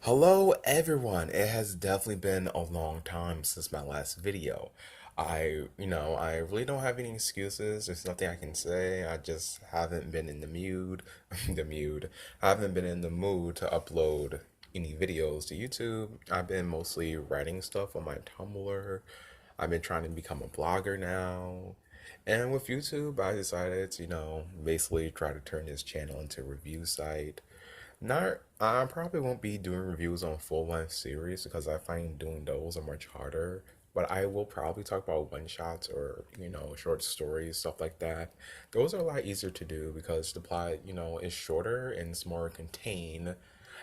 Hello everyone. It has definitely been a long time since my last video. I really don't have any excuses. There's nothing I can say. I just haven't been in the mood, the mood. I haven't been in the mood to upload any videos to YouTube. I've been mostly writing stuff on my Tumblr. I've been trying to become a blogger now. And with YouTube, I decided to, basically try to turn this channel into a review site. Not, I probably won't be doing reviews on full-length series because I find doing those are much harder. But I will probably talk about one-shots or, short stories, stuff like that. Those are a lot easier to do because the plot, is shorter and it's more contained.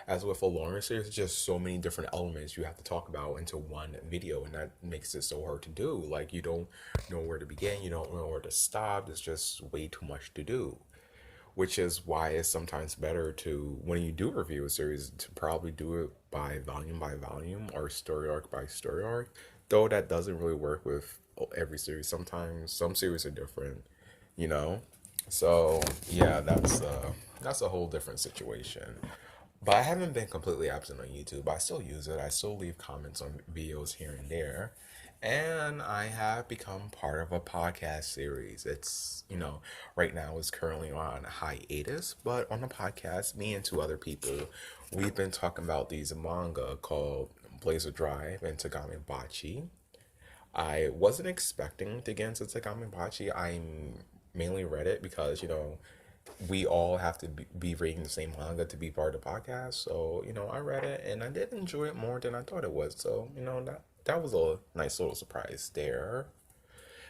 As with a longer series, there's just so many different elements you have to talk about into one video, and that makes it so hard to do. Like, you don't know where to begin, you don't know where to stop. There's just way too much to do, which is why it's sometimes better to, when you do review a series, to probably do it by volume or story arc by story arc, though that doesn't really work with every series. Sometimes some series are different, you know so yeah, that's a whole different situation. But I haven't been completely absent on YouTube. I still use it. I still leave comments on videos here and there. And I have become part of a podcast series. Right now it's currently on hiatus, but on the podcast, me and two other people, we've been talking about these manga called Blazer Drive and Tagami Bachi. I wasn't expecting to get into Tagami Bachi. I mainly read it because, we all have to be reading the same manga to be part of the podcast. So, I read it and I did enjoy it more than I thought it was. So, that was a nice little surprise there.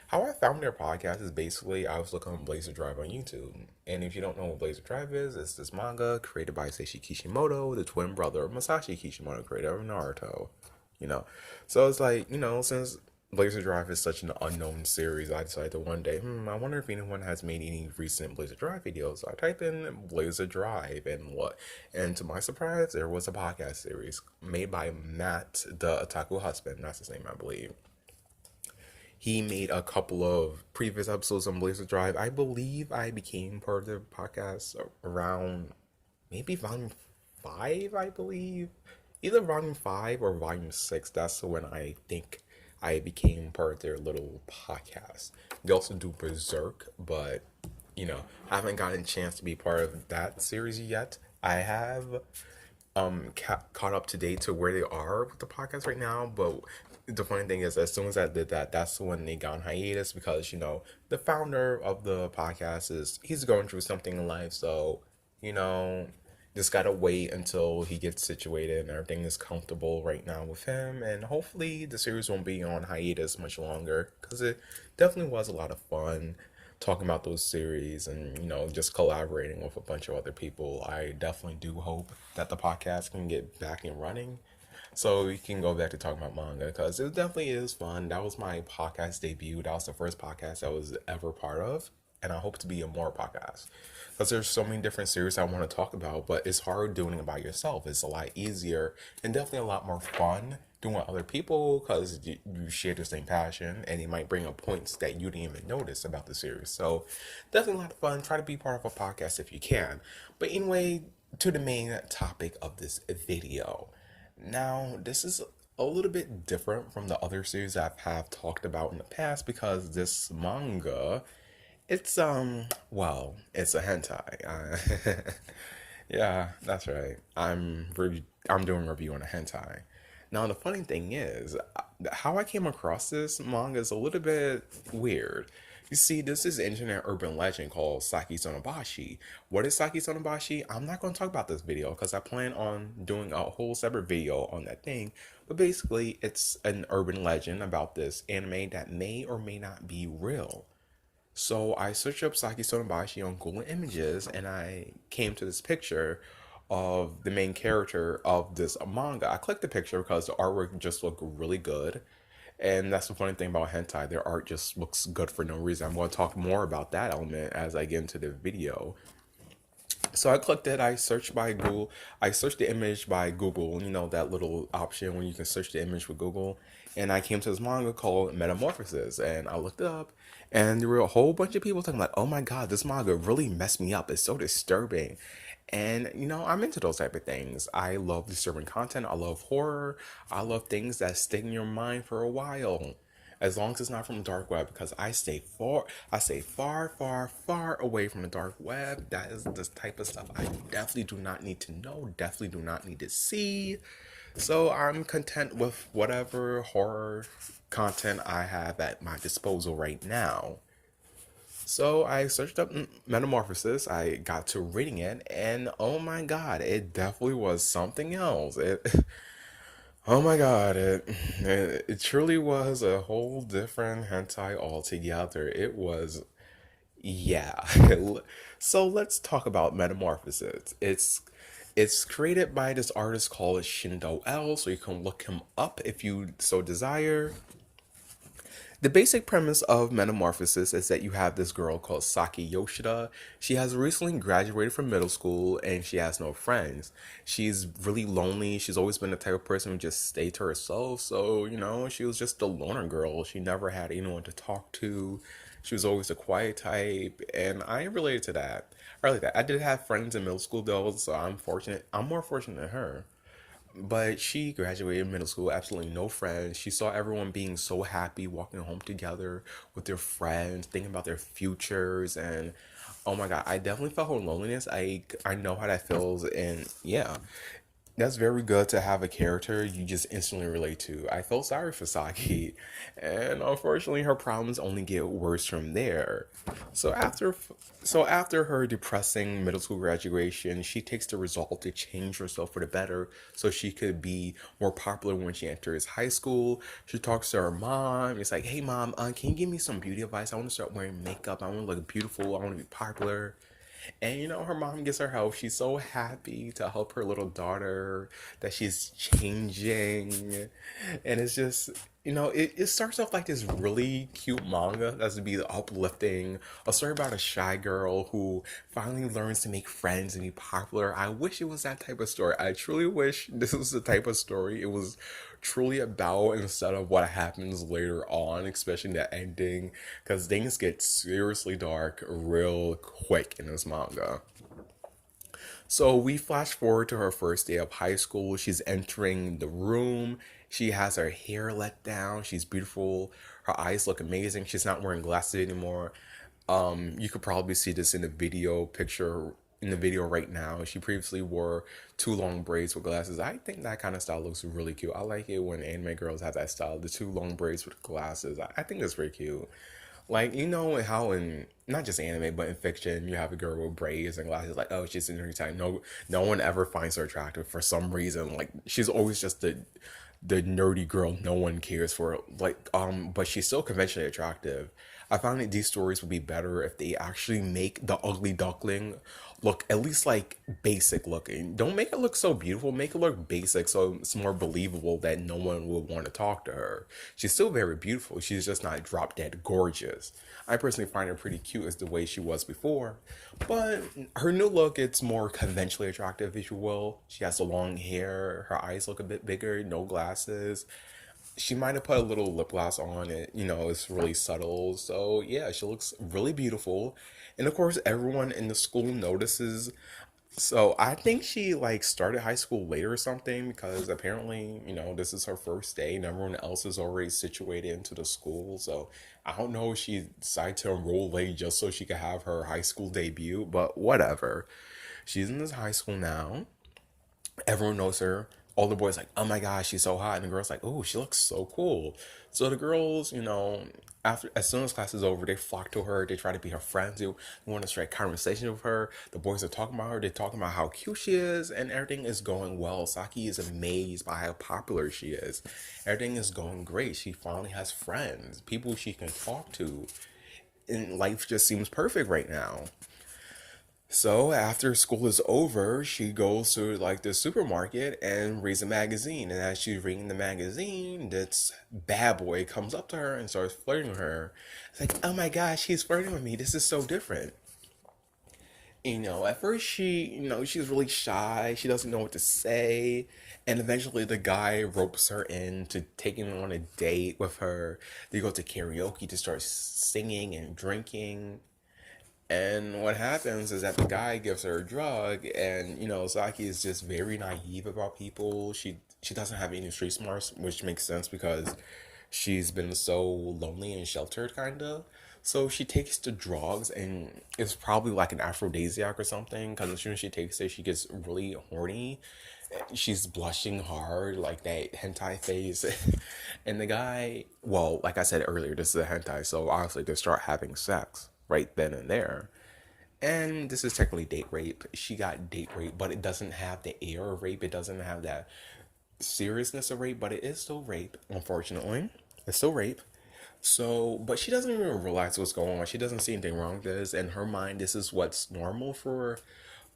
How I found their podcast is basically I was looking on Blazer Drive on YouTube. And if you don't know what Blazer Drive is, it's this manga created by Seishi Kishimoto, the twin brother of Masashi Kishimoto, creator of Naruto. You know. So it's like, since Blazer Drive is such an unknown series, I decided to one day, I wonder if anyone has made any recent Blazer Drive videos. So I typed in Blazer Drive and what? And to my surprise, there was a podcast series made by Matt, the Otaku husband. That's his name, I believe. He made a couple of previous episodes on Blazer Drive. I believe I became part of the podcast around maybe volume five, I believe. Either volume five or volume six. That's when I think I became part of their little podcast. They also do Berserk, but I haven't gotten a chance to be part of that series yet. I have caught up to date to where they are with the podcast right now, but the funny thing is, as soon as I did that, that's when they got on hiatus because the founder of the podcast he's going through something in life, so you know just gotta wait until he gets situated and everything is comfortable right now with him, and hopefully the series won't be on hiatus much longer because it definitely was a lot of fun talking about those series and just collaborating with a bunch of other people. I definitely do hope that the podcast can get back and running so we can go back to talking about manga because it definitely is fun. That was my podcast debut. That was the first podcast I was ever part of, and I hope to be in more podcasts because there's so many different series I want to talk about, but it's hard doing it by yourself. It's a lot easier and definitely a lot more fun doing with other people because you share the same passion and it might bring up points that you didn't even notice about the series. So definitely a lot of fun. Try to be part of a podcast if you can. But anyway, to the main topic of this video. Now, this is a little bit different from the other series I have talked about in the past because this manga, it's a hentai. Yeah, that's right. I'm doing a review on a hentai. Now, the funny thing is, how I came across this manga is a little bit weird. You see, this is an internet urban legend called Saki Sonobashi. What is Saki Sonobashi? I'm not going to talk about this video because I plan on doing a whole separate video on that thing. But basically, it's an urban legend about this anime that may or may not be real. So I searched up Saki Sonobashi on Google Images and I came to this picture of the main character of this manga. I clicked the picture because the artwork just looked really good. And that's the funny thing about hentai. Their art just looks good for no reason. I'm going to talk more about that element as I get into the video. So I clicked it. I searched by Google. I searched the image by Google. That little option when you can search the image with Google. And I came to this manga called Metamorphosis. And I looked it up. And there were a whole bunch of people talking like, oh my God, this manga really messed me up. It's so disturbing. And I'm into those type of things. I love disturbing content. I love horror. I love things that stick in your mind for a while. As long as it's not from the dark web, because I stay far away from the dark web. That is the type of stuff I definitely do not need to know, definitely do not need to see. So I'm content with whatever horror content I have at my disposal right now. So I searched up Metamorphosis. I got to reading it, and oh my god, it definitely was something else. Oh my god, it truly was a whole different hentai altogether. It was, yeah. So let's talk about Metamorphosis. It's created by this artist called Shindo L, so you can look him up if you so desire. The basic premise of Metamorphosis is that you have this girl called Saki Yoshida. She has recently graduated from middle school and she has no friends. She's really lonely. She's always been the type of person who just stayed to herself. So, she was just a loner girl. She never had anyone to talk to. She was always a quiet type. And I related to that. I like that. I did have friends in middle school though, so I'm fortunate. I'm more fortunate than her. But she graduated middle school, absolutely no friends. She saw everyone being so happy, walking home together with their friends, thinking about their futures, and oh my god, I definitely felt her loneliness. I know how that feels, and yeah, that's very good to have a character you just instantly relate to. I felt sorry for Saki, and unfortunately, her problems only get worse from there. So after, so after her depressing middle school graduation, she takes the resolve to change herself for the better, so she could be more popular when she enters high school. She talks to her mom. It's like, "Hey, mom, can you give me some beauty advice? I want to start wearing makeup. I want to look beautiful. I want to be popular." And her mom gets her help. She's so happy to help her little daughter that she's changing. And it's just, it starts off like this really cute manga that's to be uplifting. A story about a shy girl who finally learns to make friends and be popular. I wish it was that type of story. I truly wish this was the type of story it was truly about instead of what happens later on, especially the ending, because things get seriously dark real quick in this manga. So we flash forward to her first day of high school. She's entering the room. She has her hair let down. She's beautiful. Her eyes look amazing. She's not wearing glasses anymore. You could probably see this in the video picture in the video right now. She previously wore two long braids with glasses. I think that kind of style looks really cute. I like it when anime girls have that style, the two long braids with glasses. I think that's pretty cute. Like, how in not just anime but in fiction you have a girl with braids and glasses, like, oh, she's in her time. No one ever finds her attractive for some reason. Like, she's always just the nerdy girl no one cares for. Like, but she's still conventionally attractive. I found that these stories would be better if they actually make the ugly duckling look at least like basic looking. Don't make it look so beautiful, make it look basic so it's more believable that no one will want to talk to her. She's still very beautiful, she's just not drop dead gorgeous. I personally find her pretty cute as the way she was before, but her new look, it's more conventionally attractive, if you will. She has the long hair, her eyes look a bit bigger, no glasses. She might have put a little lip gloss on it, it's really subtle. So yeah, she looks really beautiful. And of course, everyone in the school notices. So I think she like started high school later or something, because apparently, this is her first day and everyone else is already situated into the school. So I don't know if she decided to enroll late just so she could have her high school debut, but whatever. She's in this high school now. Everyone knows her. All the boys like, oh my gosh, she's so hot, and the girls like, oh, she looks so cool. So the girls, after as soon as class is over, they flock to her. They try to be her friends. They want to strike conversation with her. The boys are talking about her. They're talking about how cute she is, and everything is going well. Saki is amazed by how popular she is. Everything is going great. She finally has friends, people she can talk to, and life just seems perfect right now. So after school is over, she goes to like the supermarket and reads a magazine. And as she's reading the magazine, this bad boy comes up to her and starts flirting with her. It's like, oh my gosh, he's flirting with me. This is so different. At first she's really shy. She doesn't know what to say. And eventually the guy ropes her in to taking on a date with her. They go to karaoke to start singing and drinking. And what happens is that the guy gives her a drug, and Saki is just very naive about people. She doesn't have any street smarts, which makes sense because she's been so lonely and sheltered, kind of. So she takes the drugs, and it's probably like an aphrodisiac or something. Because as soon as she takes it, she gets really horny. She's blushing hard, like that hentai face. And the guy, well, like I said earlier, this is a hentai, so obviously they start having sex right then and there. And this is technically date rape. She got date rape, but it doesn't have the air of rape. It doesn't have that seriousness of rape, but it is still rape, unfortunately. It's still rape. So, but she doesn't even realize what's going on. She doesn't see anything wrong with this. In her mind, this is what's normal for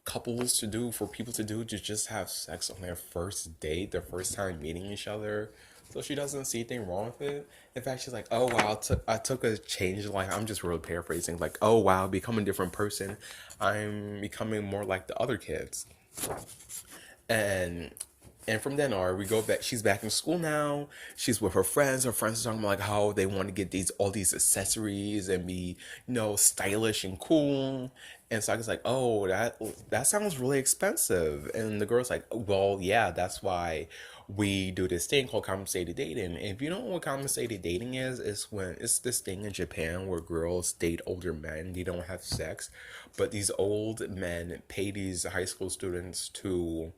couples to do, for people to do, to just have sex on their first date, their first time meeting each other. So she doesn't see anything wrong with it. In fact, she's like, "Oh wow, I took a change. Like I'm just really paraphrasing. Like, oh wow, become a different person. I'm becoming more like the other kids." And from then on, we go back. She's back in school now. She's with her friends. Her friends are talking about like how they want to get these all these accessories and be, stylish and cool. And Saka's like, "Oh, that sounds really expensive." And the girl's like, "Well, yeah, that's why we do this thing called compensated dating." And if you don't know what compensated dating is, it's this thing in Japan where girls date older men. They don't have sex, but these old men pay these high school students to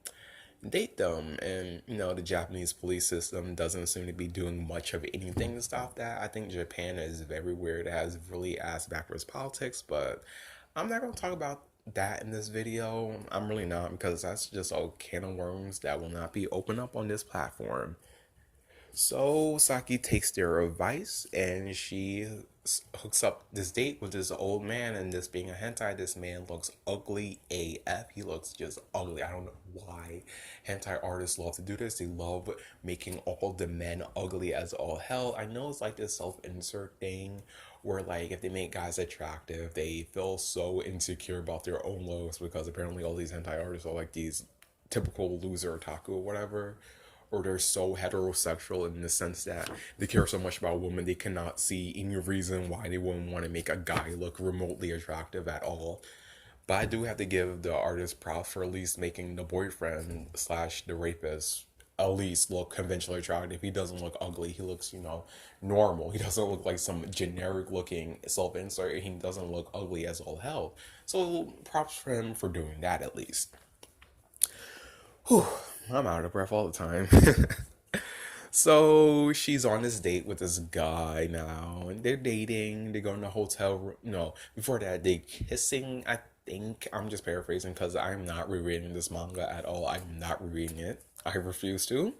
date them. And the Japanese police system doesn't seem to be doing much of anything to stop that. I think Japan is very weird. It has really ass backwards politics, but I'm not going to talk about that in this video. I'm really not, because that's just a can of worms that will not be opened up on this platform. So Saki takes their advice, and she hooks up this date with this old man. And this being a hentai, this man looks ugly AF. He looks just ugly. I don't know why hentai artists love to do this. They love making all the men ugly as all hell. I know it's like this self-insert thing where like if they make guys attractive, they feel so insecure about their own looks, because apparently all these hentai artists are like these typical loser otaku or whatever, or they're so heterosexual in the sense that they care so much about women they cannot see any reason why they wouldn't want to make a guy look remotely attractive at all. But I do have to give the artist props for at least making the boyfriend slash the rapist at least look conventionally attractive. He doesn't look ugly. He looks, normal. He doesn't look like some generic looking self-insert. He doesn't look ugly as all hell. So props for him for doing that at least. Whew, I'm out of breath all the time. So she's on this date with this guy now, and they're dating. They go in the hotel room. No, before that, they kissing. I think I'm just paraphrasing because I'm not rereading this manga at all. I'm not rereading it. I refuse to.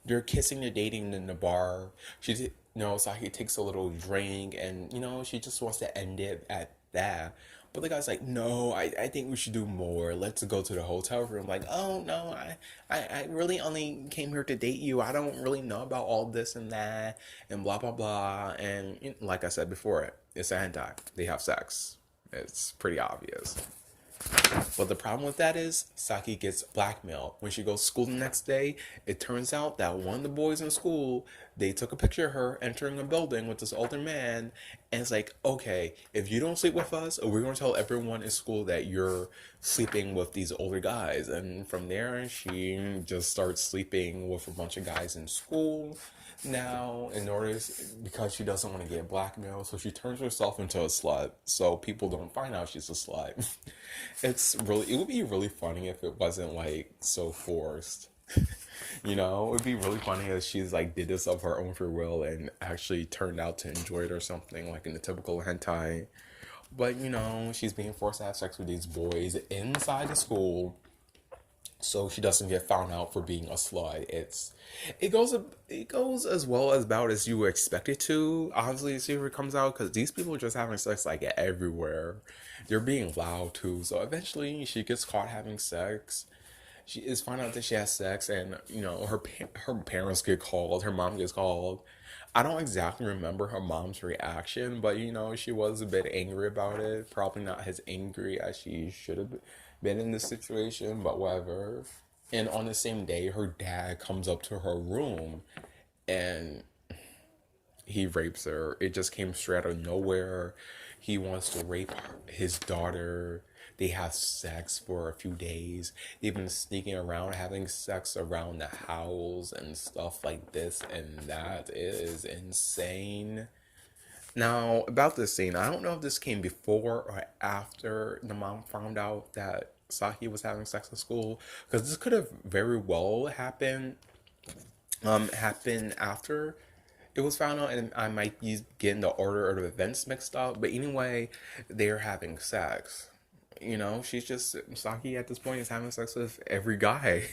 They're kissing, they're dating in the bar. Saki takes a little drink, and she just wants to end it at that. But the guy's like, "No, I think we should do more. Let's go to the hotel room." Like, "Oh no, I really only came here to date you. I don't really know about all this and that and blah blah blah." And like I said before, it's a hentai. They have sex. It's pretty obvious. But the problem with that is Saki gets blackmailed. When she goes to school the next day, it turns out that one of the boys in school, they took a picture of her entering a building with this older man, and it's like, "Okay, if you don't sleep with us, we're going to tell everyone in school that you're sleeping with these older guys." And from there, she just starts sleeping with a bunch of guys in school. Now, because she doesn't want to get blackmailed, so she turns herself into a slut so people don't find out she's a slut. It would be really funny if it wasn't like so forced. It would be really funny if she's like did this of her own free will and actually turned out to enjoy it or something, like in the typical hentai. But she's being forced to have sex with these boys inside the school, so she doesn't get found out for being a slut. It goes as well as about as you would expect it to. Obviously, see if it comes out, because these people are just having sex like everywhere. They're being loud too. So eventually, she gets caught having sex. She is found out that she has sex, and her parents get called. Her mom gets called. I don't exactly remember her mom's reaction, but she was a bit angry about it. Probably not as angry as she should have been in this situation, but whatever. And on the same day, her dad comes up to her room and he rapes her. It just came straight out of nowhere. He wants to rape his daughter. They have sex for a few days. They've been sneaking around, having sex around the house and stuff like this and that. It is insane. Now, about this scene, I don't know if this came before or after the mom found out that Saki was having sex in school, because this could have very well happened after it was found out, and I might be getting the order of the events mixed up. But anyway, they're having sex. She's just Saki at this point is having sex with every guy.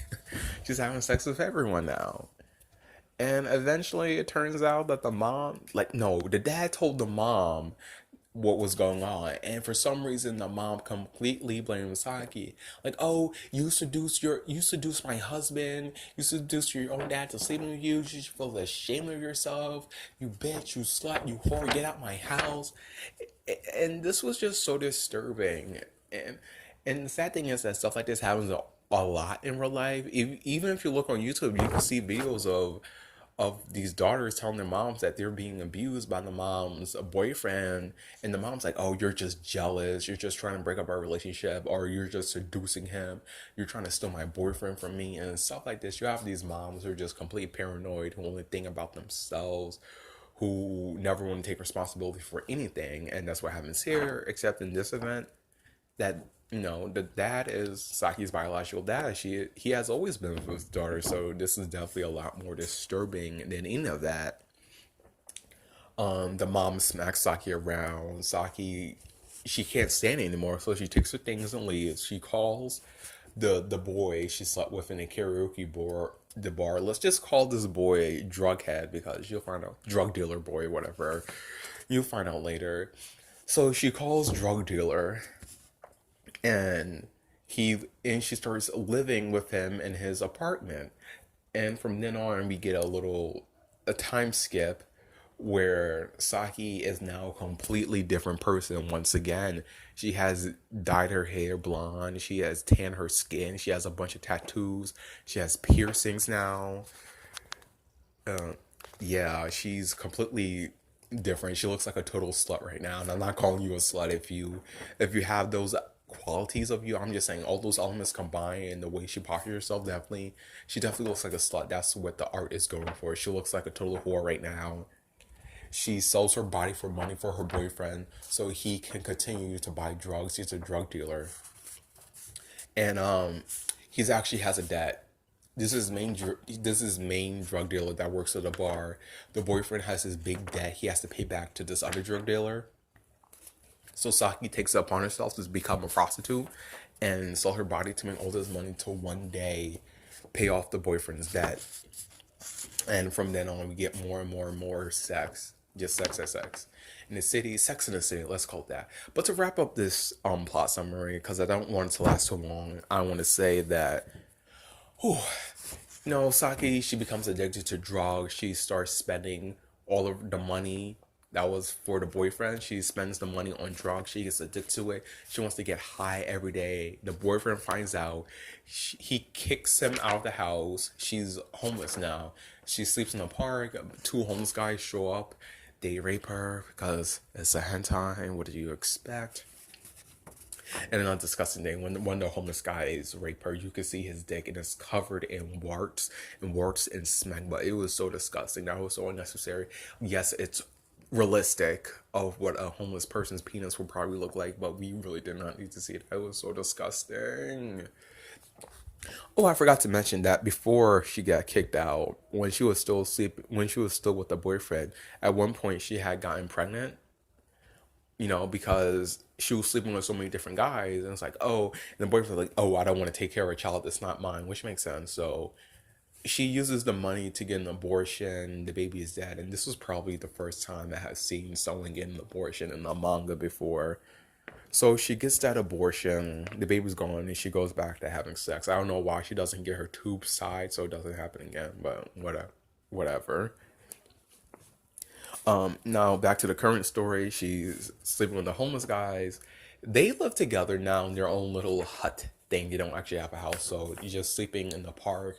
She's having sex with everyone now. And eventually it turns out that the mom, like, no, the dad told the mom what was going on. And for some reason, the mom completely blamed Saki. Like, oh, you seduced my husband. You seduced your own dad to sleeping with you. You should feel ashamed of yourself. You bitch, you slut, you whore, get out my house. And this was just so disturbing. And, and the sad thing is that stuff like this happens a lot in real life. Even if you look on YouTube, you can see videos of these daughters telling their moms that they're being abused by the mom's boyfriend, and the mom's like, oh, you're just jealous, you're just trying to break up our relationship, or you're just seducing him, you're trying to steal my boyfriend from me, and stuff like this. You have these moms who are just completely paranoid, who only think about themselves, who never want to take responsibility for anything. And that's what happens here, except in this event, that the dad is Saki's biological dad. He has always been with his daughter, so this is definitely a lot more disturbing than any of that. The mom smacks Saki around. Saki, she can't stand it anymore, so she takes her things and leaves. She calls the boy she slept with in a karaoke bar. The bar. Let's just call this boy drug head, because you'll find out, drug dealer boy, whatever. You'll find out later. So she calls drug dealer, and she starts living with him in his apartment. And from then on, we get a time skip where Saki is now a completely different person once again. She has dyed her hair blonde, she has tanned her skin, she has a bunch of tattoos, she has piercings now. Yeah, she's completely different. She looks like a total slut right now, and I'm not calling you a slut if you have those qualities of you. I'm just saying all those elements combined and the way she postures herself, she definitely looks like a slut. That's what the art is going for. She looks like a total whore right now. She sells her body for money for her boyfriend so he can continue to buy drugs. He's a drug dealer, and he's actually has a debt. This is main drug dealer that works at the bar. The boyfriend has this big debt he has to pay back to this other drug dealer. So Saki takes it upon herself to become a prostitute and sell her body to make all this money to one day pay off the boyfriend's debt. And from then on, we get more and more and more sex. Just sex, sex, sex. In the city, sex in the city, let's call it that. But to wrap up this plot summary, because I don't want it to last too long, I want to say that, whew, Saki, she becomes addicted to drugs. She starts spending all of the money that was for the boyfriend. She spends the money on drugs. She gets addicted to it. She wants to get high every day. The boyfriend finds out. He kicks him out of the house. She's homeless now. She sleeps in the park. Two homeless guys show up. They rape her because it's a hentai. What do you expect? And another disgusting thing, when one of the homeless guys rape her, you can see his dick and it's covered in warts and smegma. It was so disgusting. That was so unnecessary. Yes, it's realistic of what a homeless person's penis would probably look like, but we really did not need to see it. It was so disgusting. Oh, I forgot to mention that before she got kicked out, when she was still with the boyfriend, at one point she had gotten pregnant, because she was sleeping with so many different guys, and it's like, oh, and the boyfriend was like, oh, I don't want to take care of a child that's not mine, which makes sense. So she uses the money to get an abortion. The baby is dead, and this was probably the first time I had seen someone get an abortion in a manga before. So she gets that abortion, the baby's gone, and she goes back to having sex. I don't know why she doesn't get her tube side so it doesn't happen again, but whatever. Now back to the current story. She's sleeping with the homeless guys. They live together now in their own little hut thing. They don't actually have a house, so you're just sleeping in the park.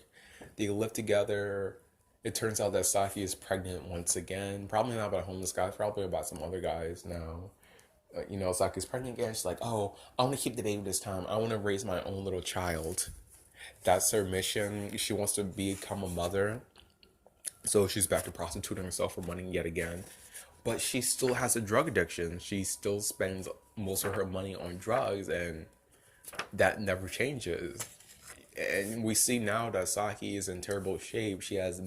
They live together. It turns out that Saki is pregnant once again. Probably not by homeless guys, probably about some other guys now. Saki's pregnant again. She's like, oh, I want to keep the baby this time. I want to raise my own little child. That's her mission. She wants to become a mother. So she's back to prostituting herself for money yet again. But she still has a drug addiction. She still spends most of her money on drugs, and that never changes. And we see now that Saki is in terrible shape. She has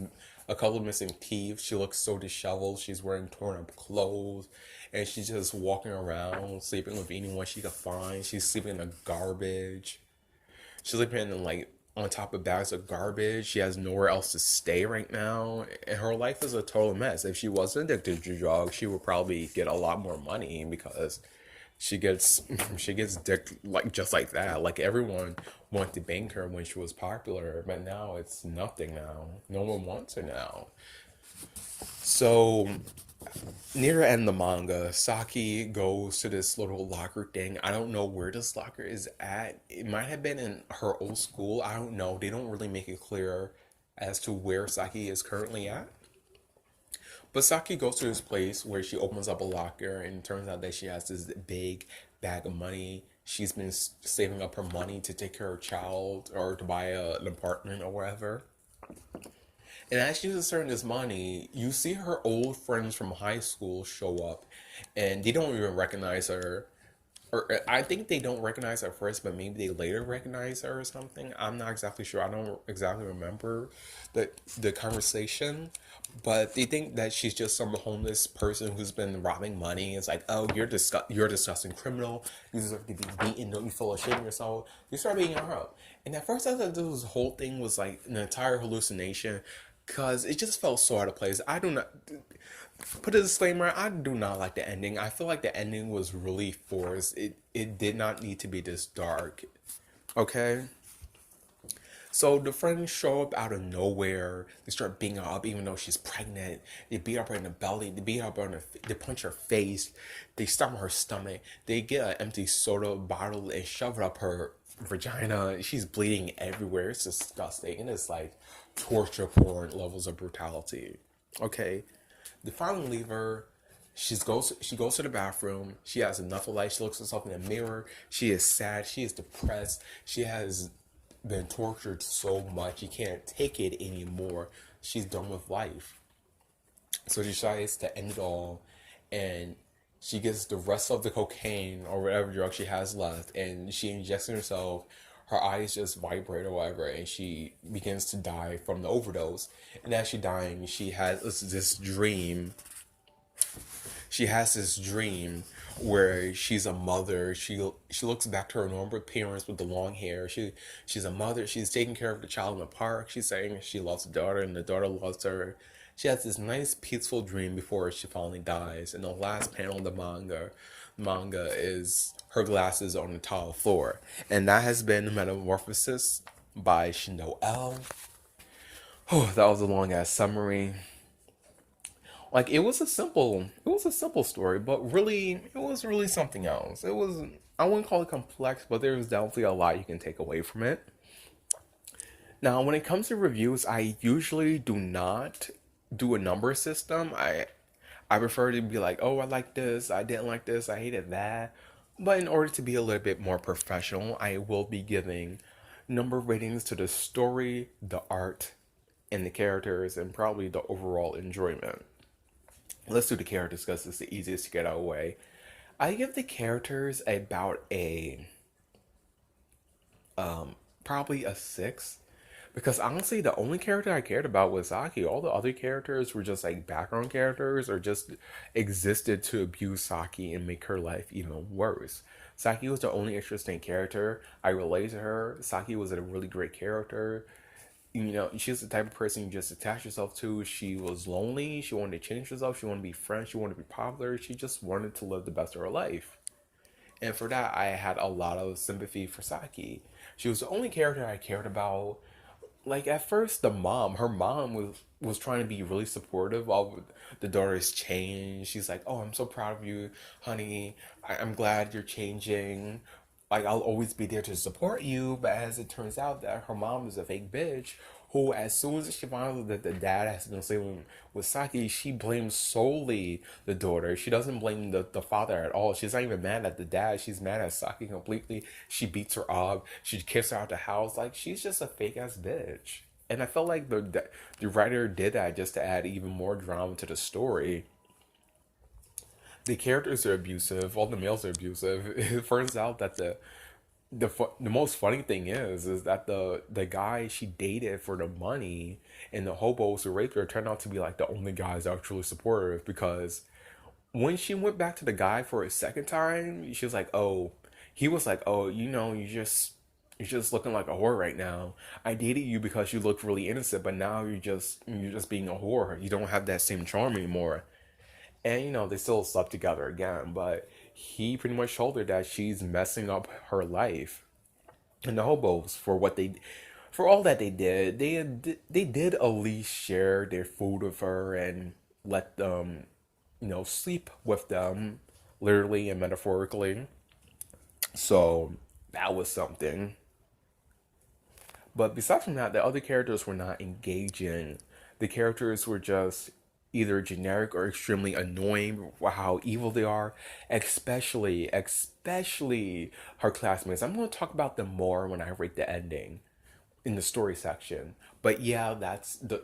a couple of missing teeth. She looks so disheveled. She's wearing torn up clothes. And she's just walking around, sleeping with anyone she could find. She's sleeping in the garbage. She's living in like on top of bags of garbage. She has nowhere else to stay right now, and her life is a total mess. If she wasn't addicted to drugs, she would probably get a lot more money because she gets she gets dick like just like that. Like everyone wanted to bang her when she was popular, but now it's nothing. Now no one wants her now. So near the end of the manga, Saki goes to this little locker thing. I don't know where this locker is at. It might have been in her old school. I don't know. They don't really make it clear as to where Saki is currently at. But Saki goes to this place where she opens up a locker, and it turns out that she has this big bag of money. She's been saving up her money to take care of her child or to buy an apartment or whatever. And as she's inserting this money, you see her old friends from high school show up, and they don't even recognize her. Or I think they don't recognize her first, but maybe they later recognize her or something. I'm not exactly sure. I don't exactly remember the conversation, but they think that she's just some homeless person who's been robbing money. It's like, oh, you're a disgusting criminal. You deserve to be beaten. Don't you feel ashamed of yourself? You start beating her up. And at first, I thought this whole thing was like an entire hallucination, because it just felt so out of place. I do not put a disclaimer. I do not like the ending. I feel like the ending was really forced. It did not need to be this dark. Okay. So the friends show up out of nowhere. They start beating her up, even though she's pregnant. They beat up her in the belly. They beat up her in the. They punch her face. They stomp her stomach. They get an empty soda bottle and shove it up her vagina. She's bleeding everywhere. It's disgusting, and it's like torture porn levels of brutality. Okay, they finally leave her. She goes to the bathroom. She has enough of light. She looks herself in the mirror. She is sad. She is depressed. She has been tortured so much. She can't take it anymore. She's done with life. So she decides to end it all, and she gets the rest of the cocaine or whatever drug she has left, and she injects it herself. Her eyes just vibrate or whatever, and she begins to die from the overdose. And as she's dying, she has this dream. She has this dream where she's a mother. She looks back to her normal appearance with the long hair. She's a mother. She's taking care of the child in the park. She's saying she loves the daughter, and the daughter loves her. She has this nice peaceful dream before she finally dies. And the last panel of the manga is her glasses on the tile floor. And that has been Metamorphosis by Shino L. Oh, that was a long ass summary. Like it was a simple story, but really it was really something else. It was, I wouldn't call it complex, but there's definitely a lot you can take away from it. Now, when it comes to reviews, I usually do not do a number system. I prefer to be like, oh, I like this, I didn't like this, I hated that. But in order to be a little bit more professional, I will be giving number ratings to the story, the art, and the characters, and probably the overall enjoyment. Let's do the characters because it's the easiest to get out of the way. I give the characters about a probably a six. Because honestly, the only character I cared about was Saki. All the other characters were just like background characters or just existed to abuse Saki and make her life even worse. Saki was the only interesting character. I related to her. Saki was a really great character. She's the type of person you just attach yourself to. She was lonely. She wanted to change herself. She wanted to be friends. She wanted to be popular. She just wanted to live the best of her life. And for that, I had a lot of sympathy for Saki. She was the only character I cared about. Like at first, her mom was trying to be really supportive of the daughter's change. She's like, "Oh, I'm so proud of you, honey. I'm glad you're changing. Like I'll always be there to support you." But as it turns out, that her mom is a fake bitch who, as soon as she finds out that the dad has been sleeping with Saki, she blames solely the daughter. She doesn't blame the father at all. She's not even mad at the dad. She's mad at Saki completely. She beats her up. She kicks her out the house. Like, she's just a fake ass bitch. And I felt like the writer did that just to add even more drama to the story. The characters are abusive. All the males are abusive. It turns out that the most funny thing is that the guy she dated for the money and the hobos who raped her turned out to be like the only guys actually supportive, because when she went back to the guy for a second time, she was like, "Oh," he was like, "Oh, you're just looking like a whore right now. I dated you because you looked really innocent, but now you're just being a whore. You don't have that same charm anymore." And they still slept together again, but he pretty much told her that she's messing up her life. And the hobos, for all that they did, they did at least share their food with her and let them, sleep with them, literally and metaphorically. So that was something. But besides from that, the other characters were not engaging. The characters were just either generic or extremely annoying for how evil they are, especially her classmates. I'm going to talk about them more when I rate the ending in the story section. But yeah,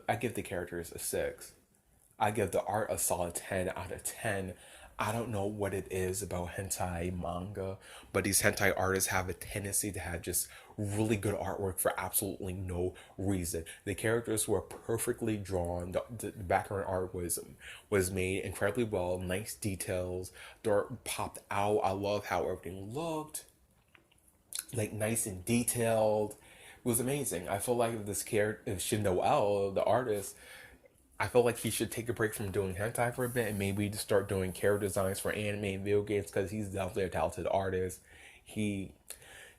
I give the characters a 6. I give the art a solid 10 out of 10. I don't know what it is about hentai manga, but these hentai artists have a tendency to have just really good artwork for absolutely no reason. The characters were perfectly drawn. The background art was made incredibly well. Nice details. Dirt popped out. I love how everything looked, like, nice and detailed. It was amazing. I feel like this character, Shin Noel, the artist, I feel like he should take a break from doing hentai for a bit and maybe just start doing character designs for anime and video games, because he's definitely a talented artist. He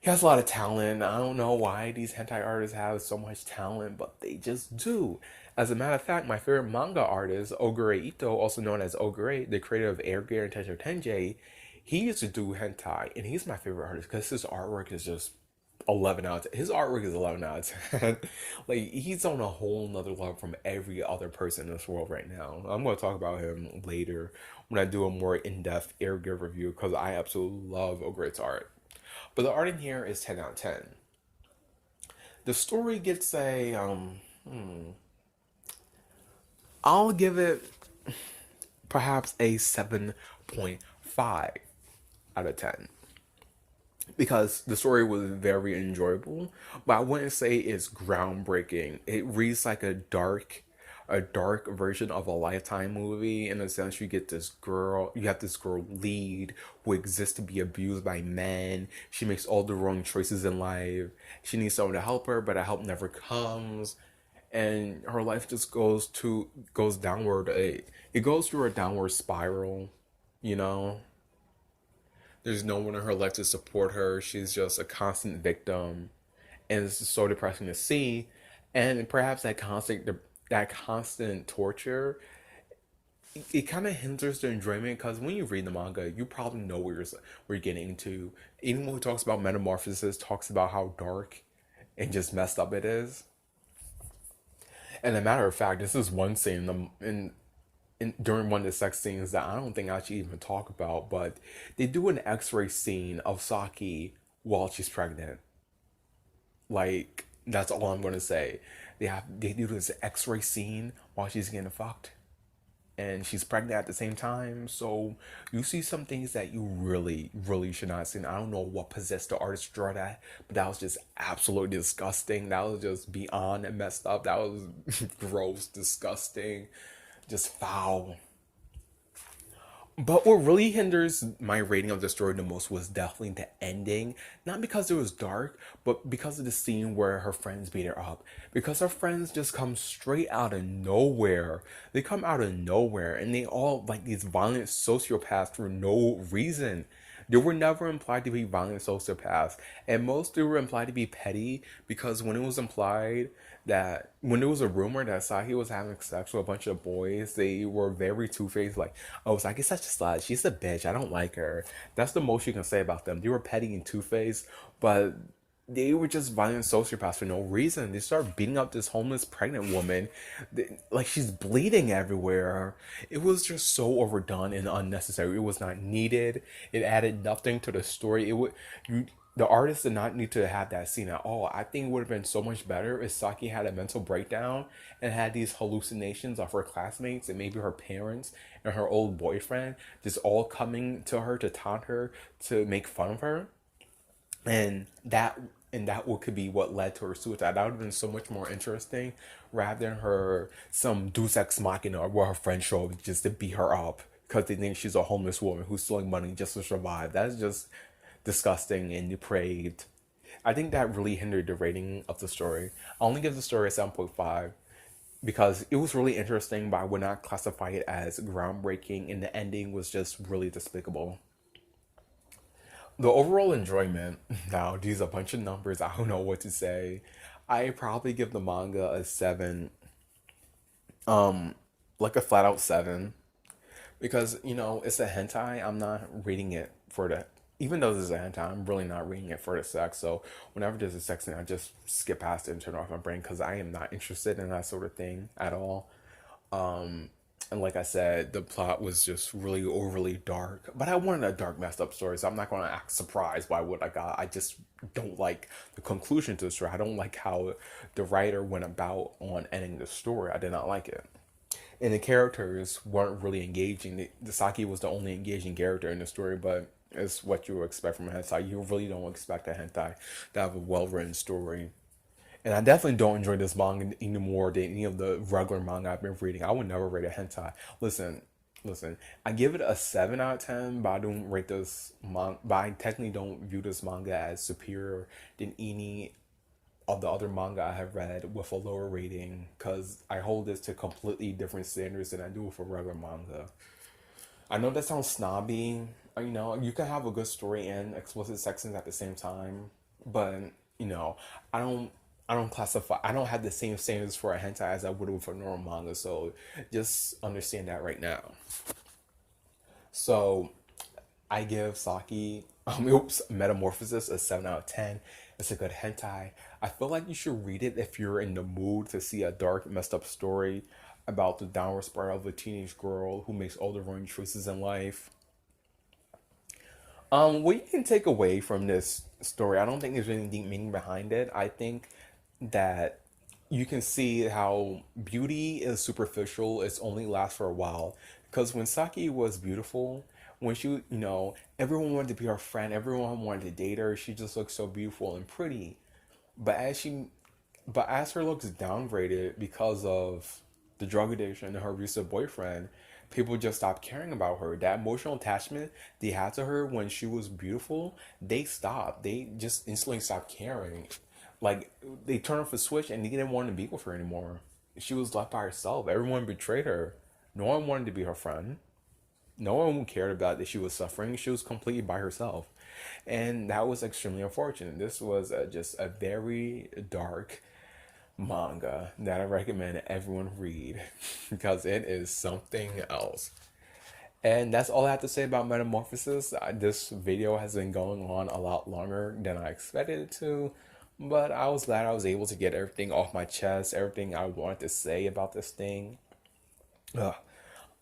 he has a lot of talent. I don't know why these hentai artists have so much talent, but they just do. As a matter of fact, my favorite manga artist, Ogure Ito, also known as Ogure, the creator of Air Gear and Tensho Tensei, he used to do hentai, and he's my favorite artist because his artwork is just 11 out of 10. His artwork is 11 out of 10. Like, he's on a whole nother level from every other person in this world right now. I'm going to talk about him later when I do a more in-depth Air Gear review, because I absolutely love Ogre's art. But the art in here is 10 out of 10. The story gets I'll give it perhaps a 7.5 out of 10, because the story was very enjoyable, but I wouldn't say it's groundbreaking. It reads like a dark version of a Lifetime movie, in a sense. You have this girl lead who exists to be abused by men. She makes all the wrong choices in life. She needs someone to help her, but a help never comes, and her life just goes downward. It goes through a downward spiral, you know. There's no one in her life to support her. She's just a constant victim, and it's so depressing to see. And perhaps that constant torture, it kind of hinders the enjoyment, because when you read the manga, you probably know where you're getting into. Anyone who talks about Metamorphosis talks about how dark and just messed up it is. And a matter of fact, this is one scene during one of the sex scenes that I don't think I should even talk about, but they do an X-ray scene of Saki while she's pregnant. Like, that's all I'm gonna say. They do this X-ray scene while she's getting fucked, and she's pregnant at the same time. So you see some things that you really, really should not see. And I don't know what possessed the artist to draw that, but that was just absolutely disgusting. That was just beyond messed up. That was gross, disgusting, just foul. But what really hinders my rating of the story the most was definitely the ending. Not because it was dark, but because of the scene where her friends beat her up. Because her friends just come straight out of nowhere. They come out of nowhere, and they all like these violent sociopaths for no reason. They were never implied to be violent sociopaths. And most they were implied to be petty, because when there was a rumor that Saki was having sex with a bunch of boys, they were very two-faced, like, oh, Saki's such a slut. She's a bitch. I don't like her. That's the most you can say about them. They were petty and two-faced, but they were just violent sociopaths for no reason. They started beating up this homeless pregnant woman, like she's bleeding everywhere. It was just so overdone and unnecessary. It was not needed. It added nothing to the story. It would you, the artist did not need to have that scene at all. I think it would have been so much better if Saki had a mental breakdown and had these hallucinations of her classmates and maybe her parents and her old boyfriend just all coming to her to taunt her, to make fun of her, and that what could be what led to her suicide. That would have been so much more interesting, rather than her some deus ex machina where her friends show up just to beat her up because they think she's a homeless woman who's stealing money just to survive. That's just disgusting and depraved. I think that really hindered the rating of the story. I only give the story a 7.5 because it was really interesting, but I would not classify it as groundbreaking, and the ending was just really despicable. The overall enjoyment, now these are a bunch of numbers, I don't know what to say. I probably give the manga a 7, like a flat out 7, because it's a hentai. I'm not reading it for the, even though this is a hentai, I'm really not reading it for the sex. So whenever there's a sex scene, I just skip past it and turn off my brain because I am not interested in that sort of thing at all. And like I said, the plot was just really overly dark. But I wanted a dark, messed up story, so I'm not going to act surprised by what I got. I just don't like the conclusion to the story. I don't like how the writer went about on ending the story. I did not like it. And the characters weren't really engaging. The Saki was the only engaging character in the story, but it's what you would expect from a hentai. You really don't expect a hentai to have a well written story. And I definitely don't enjoy this manga any more than any of the regular manga I've been reading. I would never rate a hentai. Listen. I give it a 7 out of 10, but I don't rate this manga. But I technically don't view this manga as superior than any of the other manga I have read with a lower rating, because I hold this to completely different standards than I do for regular manga. I know that sounds snobby. You can have a good story and explicit sex scenes at the same time, but you know, I don't. I don't classify. I don't have the same standards for a hentai as I would with a normal manga. So just understand that right now. So I give Saki, Metamorphosis a 7 out of 10. It's a good hentai. I feel like you should read it if you're in the mood to see a dark, messed up story about the downward spiral of a teenage girl who makes all the wrong choices in life. What you can take away from this story, I don't think there's any deep meaning behind it. I think that you can see how beauty is superficial. It's only lasts for a while. Because when Saki was beautiful, when she, everyone wanted to be her friend, everyone wanted to date her. She just looked so beautiful and pretty. But as she, but as her looks downgraded because of the drug addiction and her abusive boyfriend, people just stopped caring about her. That emotional attachment they had to her when she was beautiful, they stopped. They just instantly stopped caring. Like they turned off a switch and they didn't want to be with her anymore. She was left by herself. Everyone betrayed her. No one wanted to be her friend. No one cared about that she was suffering. She was completely by herself. And that was extremely unfortunate. This was just a very dark manga that I recommend everyone read because it is something else. And that's all I have to say about Metamorphosis. This video has been going on a lot longer than I expected it to, but I was glad I was able to get everything off my chest, everything I wanted to say about this thing. Ugh.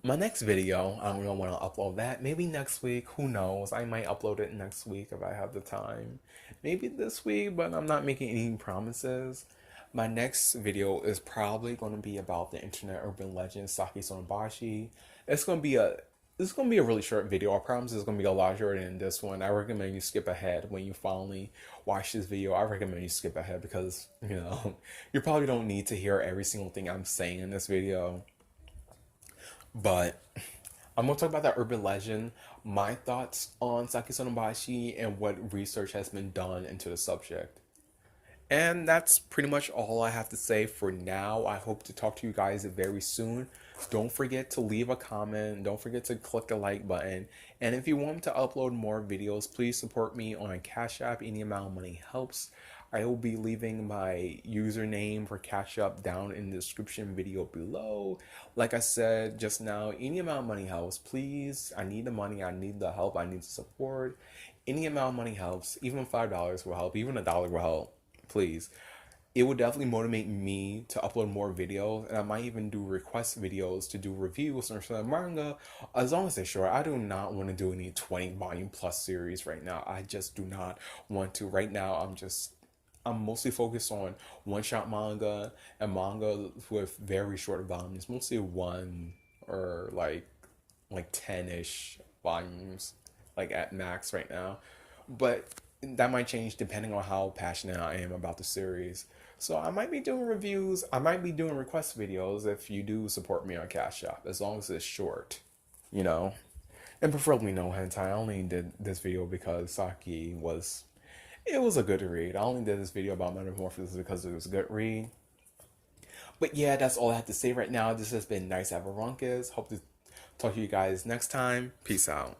My next video, I don't know when I'll upload that. Maybe next week, who knows? I might upload it next week if I have the time. Maybe this week, but I'm not making any promises. My next video is probably going to be about the internet urban legend Saki Sonobashi. It's going to be a This is going to be a really short video. I promise it's going to be a lot shorter than this one. I recommend you skip ahead when you finally watch this video. I recommend you skip ahead because, you probably don't need to hear every single thing I'm saying in this video. But I'm going to talk about that urban legend, my thoughts on Saki Sonobashi, and what research has been done into the subject. And that's pretty much all I have to say for now. I hope to talk to you guys very soon. Don't forget to leave a comment. Don't forget to click the like button. And if you want me to upload more videos, please support me on Cash App. Any amount of money helps. I will be leaving my username for Cash App down in the description video below. Like I said just now, any amount of money helps. Please, I need the money. I need the help. I need the support. Any amount of money helps. Even $5 will help. Even $1 will help. Please. It would definitely motivate me to upload more videos, and I might even do request videos to do reviews or some manga, as long as they're short. I do not want to do any 20 volume plus series right now. I just do not want to. Right now, I'm mostly focused on one shot manga and manga with very short volumes, mostly one or like 10-ish volumes, like at max right now. But that might change depending on how passionate I am about the series. So I might be doing reviews. I might be doing request videos if you do support me on Cash App, as long as it's short, you know. And preferably no hentai. I only did this video because Saki was, it was a good read. I only did this video about Metamorphosis because it was a good read. But yeah, that's all I have to say right now. This has been Nice Avarunkus. Hope to talk to you guys next time. Peace out.